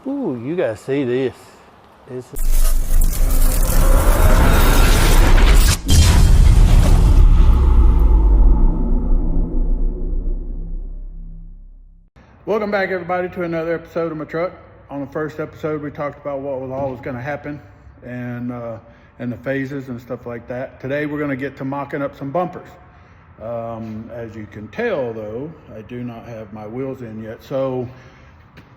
Ooh, you guys see this. Welcome back, everybody, to another episode of my truck. On the first episode, we talked about what was going to happen and the phases and stuff like that. Today, we're going to get to mocking up some bumpers. As you can tell, though, I do not have my wheels in yet. So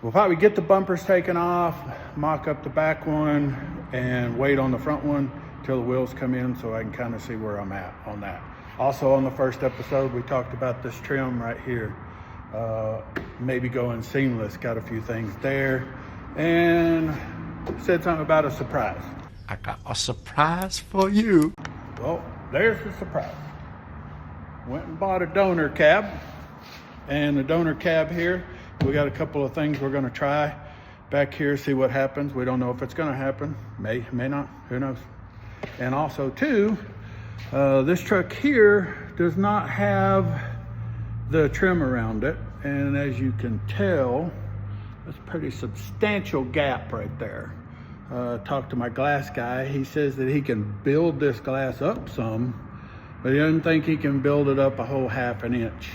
we'll probably get the bumpers taken off, mock up the back one, and wait on the front one till the wheels come in so I can kind of see where I'm at on that. Also, on the first episode, we talked about this trim right here. Maybe going seamless, got a few things there, and said something about a surprise. I got a surprise for you. Well, there's the surprise. Went and bought a donor cab, and the donor cab here, we got a couple of things we're going to try back here, see what happens. We don't know if it's going to happen, may not, who knows. And also too, this truck here does not have the trim around it, and as you can tell, that's a pretty substantial gap right there. Talked to my glass guy. He says that he can build this glass up some, but he doesn't think he can build it up a whole half an inch.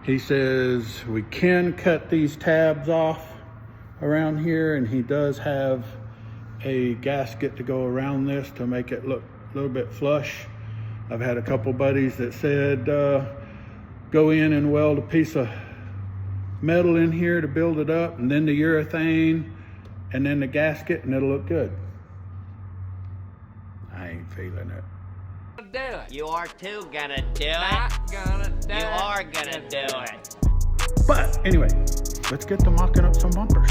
He says we can cut these tabs off around here, and he does have a gasket to go around this to make it look a little bit flush. I've had a couple buddies that said go in and weld a piece of metal in here to build it up, and then the urethane, and then the gasket, and it'll look good. I ain't feeling it. Do it. You are too gonna do it. Not gonna do You it. are gonna do it. But anyway, let's get to mocking up some bumpers.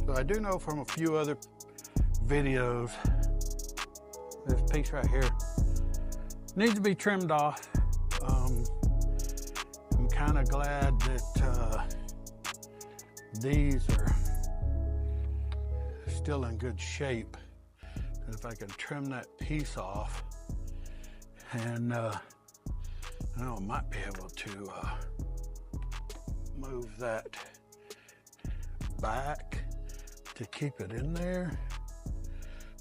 So I do know from a few other videos, this piece right here needs to be trimmed off. I'm kind of glad that these are still in good shape. And if I can trim that piece off, and I might be able to move that back to keep it in there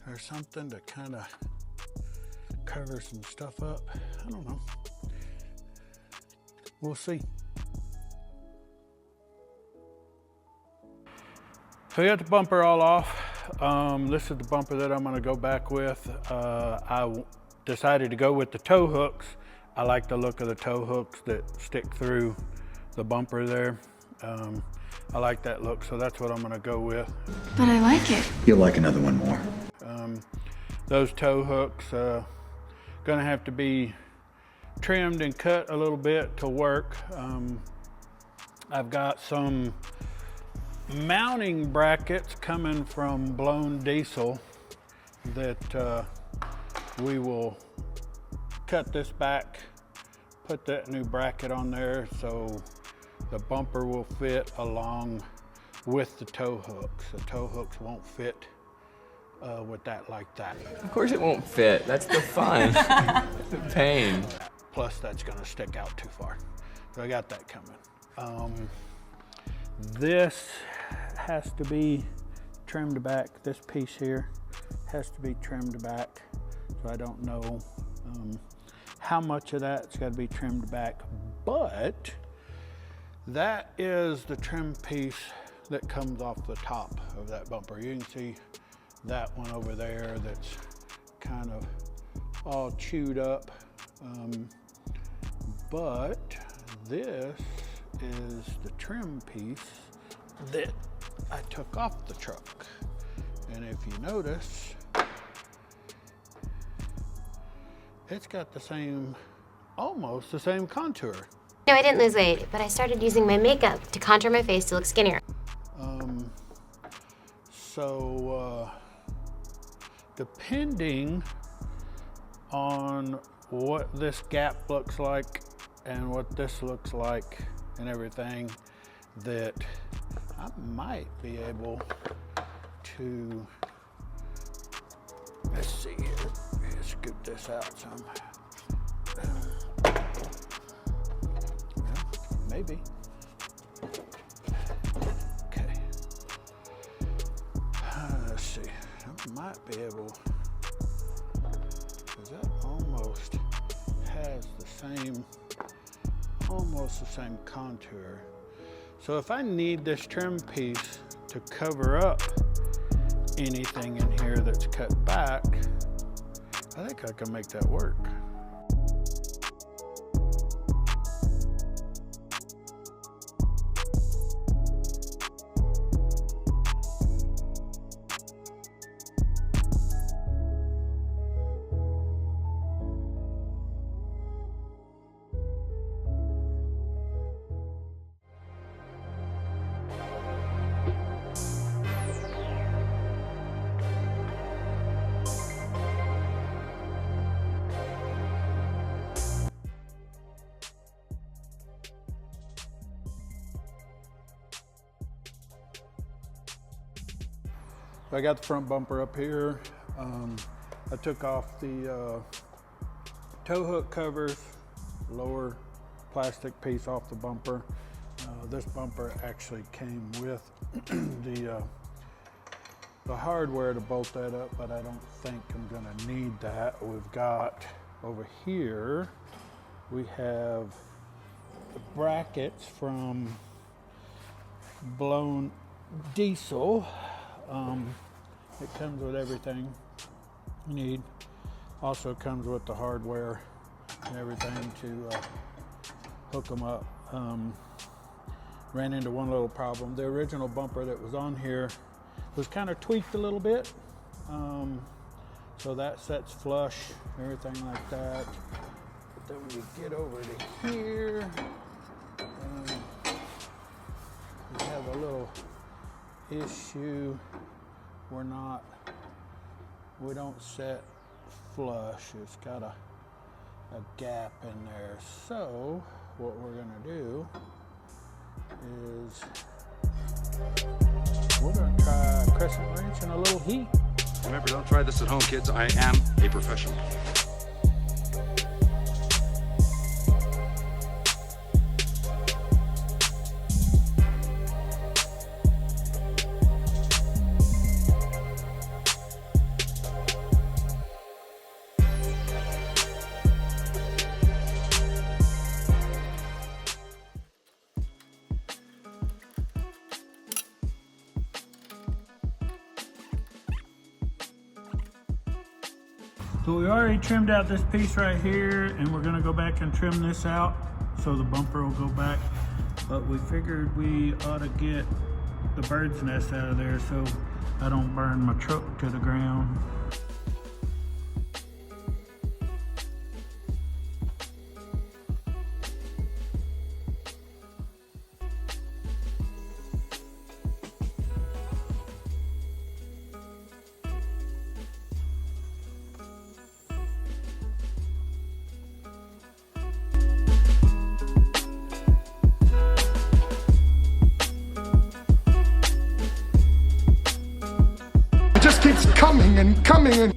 or something to kind of cover some stuff up. I don't know. We'll see. So we got the bumper all off. This is the bumper that I'm going to go back with. I decided to go with the tow hooks. I like the look of the tow hooks that stick through the bumper there. I like that look, so that's what I'm going to go with. But I like it. You'll like another one more. Those tow hooks going to have to be trimmed and cut a little bit to work. I've got some mounting brackets coming from Blown Diesel that we will cut this back, put that new bracket on there so the bumper will fit along with the tow hooks. The tow hooks won't fit with that like that. Of course it won't fit. That's the fun. The pain. plus that's gonna stick out too far. So I got that coming. This has to be trimmed back. This piece here has to be trimmed back. So I don't know how much of that's got to be trimmed back, but that is the trim piece that comes off the top of that bumper. You can see that one over there that's kind of all chewed up, but this is the trim piece that I took off the truck. And if you notice, it's got the same, almost the same contour. No, I didn't lose weight, but I started using my makeup to contour my face to look skinnier. Depending on what this gap looks like and what this looks like and everything, that I might be able to, let's see here, let's scoop this out some. Maybe. Okay. Let's see. I might be able, because that almost has the same, almost the same contour. So if I need this trim piece to cover up anything in here that's cut back, I think I can make that work. I got the front bumper up here. I took off the tow hook covers, lower plastic piece off the bumper. This bumper actually came with the hardware to bolt that up, but I don't think I'm gonna need that. We've got over here, we have the brackets from Blown Diesel. It comes with everything you need. Also comes with the hardware and everything to hook them up. Ran into one little problem. The original bumper that was on here was kind of tweaked a little bit. So that sets flush, everything like that. But then when you get over to here, we have a little issue. We don't set flush. It's got a gap in there. So what we're gonna do is we're gonna try a crescent wrench and a little heat. Remember, don't try this at home, kids. I am a professional. So we already trimmed out this piece right here, and we're gonna go back and trim this out so the bumper will go back. But we figured we ought to get the bird's nest out of there so I don't burn my truck to the ground. It just keeps coming and coming and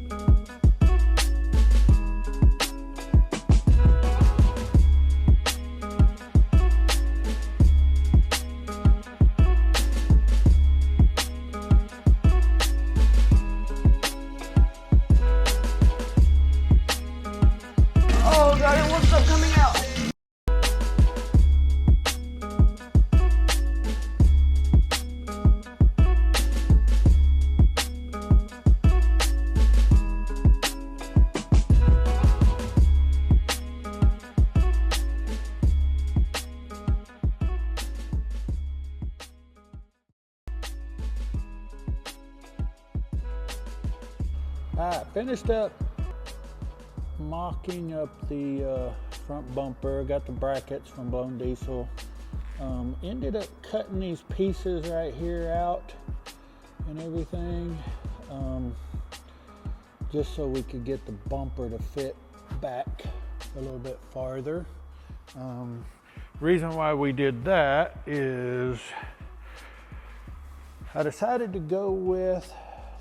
I finished up mocking up the front bumper, got the brackets from Blown Diesel. Ended up cutting these pieces right here out and everything, just so we could get the bumper to fit back a little bit farther. Reason why we did that is I decided to go with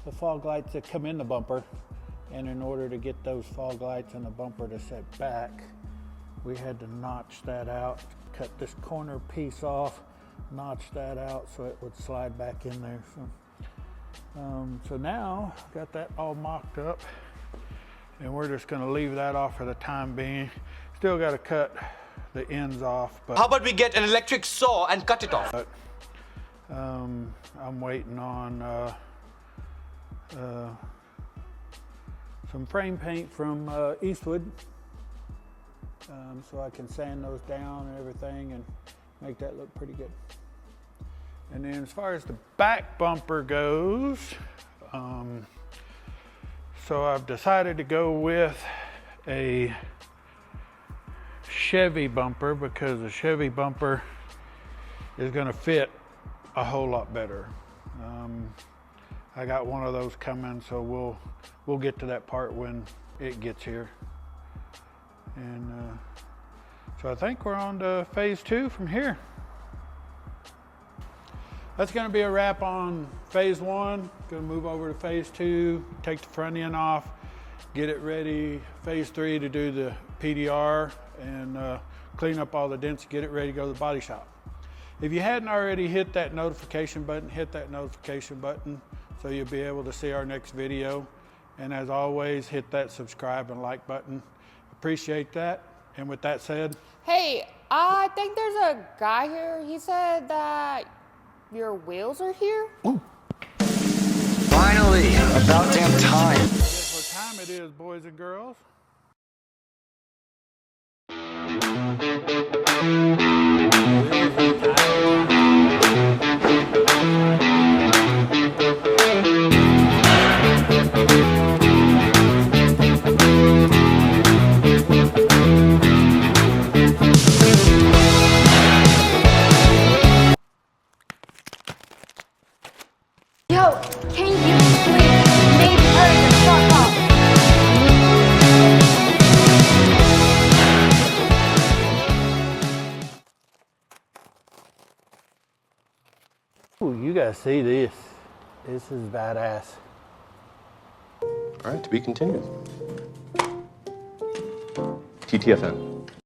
the fog lights that come in the bumper, and in order to get those fog lights and the bumper to set back, we had to notch that out, cut this corner piece off, notch that out so it would slide back in there. So now got that all mocked up, and we're just going to leave that off for the time being. Still got to cut the ends off, but How about we get an electric saw and cut it off? I'm waiting on some frame paint from Eastwood, so I can sand those down and everything and make that look pretty good. And then as far as the back bumper goes, so I've decided to go with a Chevy bumper because the Chevy bumper is going to fit a whole lot better. I got one of those coming, so we'll get to that part when it gets here. And so I think we're on to phase 2 from here. That's going to be a wrap on phase 1. Going to move over to phase 2, take the front end off, get it ready. Phase 3 to do the PDR and clean up all the dents, get it ready to go to the body shop. If you hadn't already hit that notification button, hit that notification button so you'll be able to see our next video. And as always, hit that subscribe and like button. Appreciate that. And with that said, Hey, I think there's a guy here. He said that your wheels are here. Finally, about damn time. guess what time it is, boys and girls? Yo, can you please maybe hurry the fuck up? Ooh, you guys see this. This is badass. All right, to be continued. TTFN.